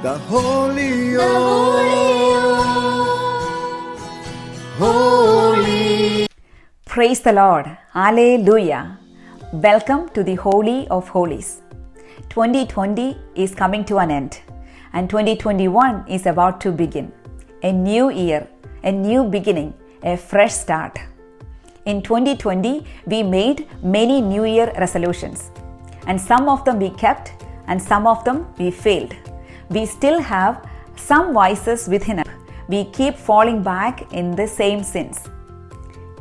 the Holy of Holy. Praise the Lord. Hallelujah. Welcome to the Holy of Holies. 2020 is coming to an end and 2021 is about to begin. A new year, a new beginning, a fresh start. In 2020, we made many New Year resolutions and some of them we kept and some of them we failed. We still have some vices within us. We keep falling back in the same sins.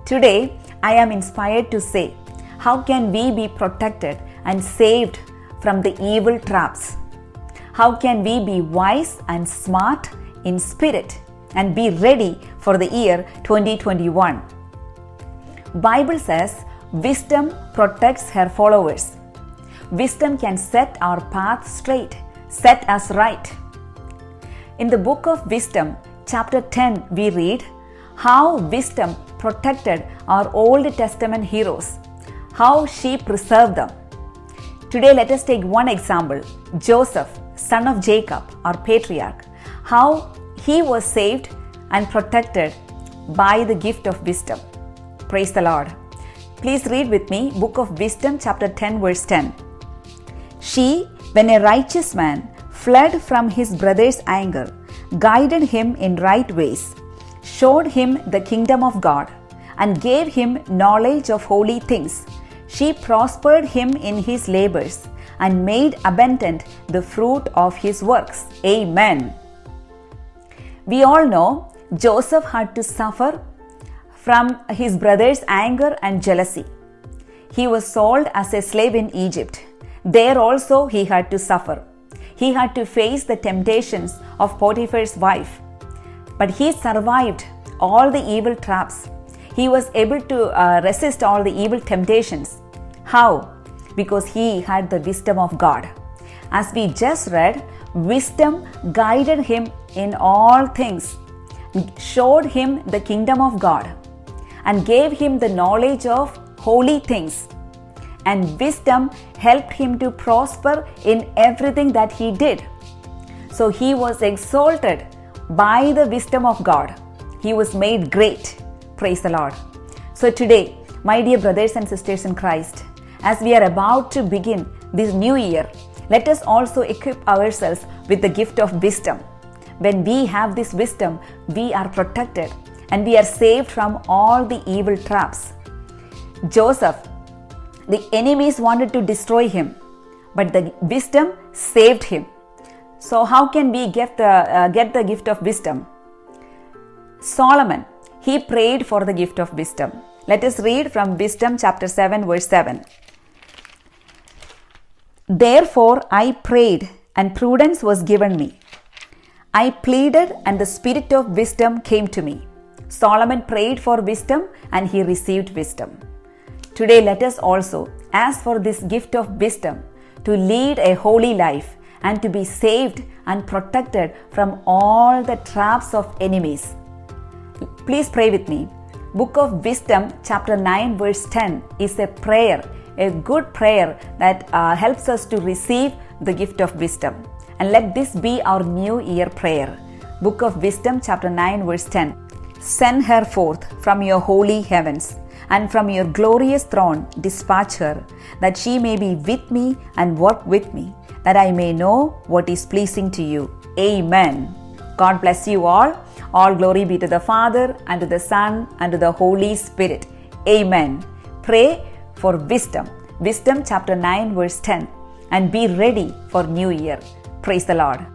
Today, I am inspired to say, how can we be protected and saved from the evil traps? How can we be wise and smart in spirit and be ready for the year 2021? Bible says, wisdom protects her followers. Wisdom can set our path straight, set us right. In the book of Wisdom, chapter 10, we read how wisdom protected our Old Testament heroes, how she preserved them. Today, let us take one example, Joseph, son of Jacob, our patriarch, how he was saved and protected by the gift of wisdom. Praise the Lord. Please read with me, book of Wisdom, chapter 10, verse 10. She, when a righteous man, fled from his brother's anger, guided him in right ways, showed him the kingdom of God, and gave him knowledge of holy things. She prospered him in his labors and made abundant the fruit of his works. Amen. We all know Joseph had to suffer from his brother's anger and jealousy. He was sold as a slave in Egypt. There also he had to suffer. He had to face the temptations of Potiphar's wife. But he survived all the evil traps. He was able to resist all the evil temptations. How? Because he had the wisdom of God. As we just read, wisdom guided him in all things, showed him the kingdom of God, and gave him the knowledge of holy things. And wisdom helped him to prosper in everything that he did. So he was exalted by the wisdom of God. He was made great. Praise the Lord. So today, my dear brothers and sisters in Christ, as we are about to begin this new year, let us also equip ourselves with the gift of wisdom. When we have this wisdom, we are protected and we are saved from all the evil traps. Joseph, the enemies wanted to destroy him, but the wisdom saved him. So how can we get the gift of wisdom? Solomon, he prayed for the gift of wisdom. Let us read from Wisdom chapter 7 verse 7. Therefore I prayed, and prudence was given me. I pleaded, and the spirit of wisdom came to me. Solomon prayed for wisdom, and he received wisdom. Today let us also ask for this gift of wisdom to lead a holy life and to be saved and protected from all the traps of enemies. Please pray with me. Book of Wisdom chapter 9 verse 10 is a prayer, a good prayer that helps us to receive the gift of wisdom. And let this be our new year prayer. Book of Wisdom chapter 9 verse 10. Send her forth from your holy heavens, and from your glorious throne dispatch her, that she may be with me and work with me, that I may know what is pleasing to you. Amen. God bless you all. All glory be to the Father, and to the Son, and to the Holy Spirit. Amen. Pray for wisdom. Wisdom chapter 9 verse 10. And be ready for New Year. Praise the Lord.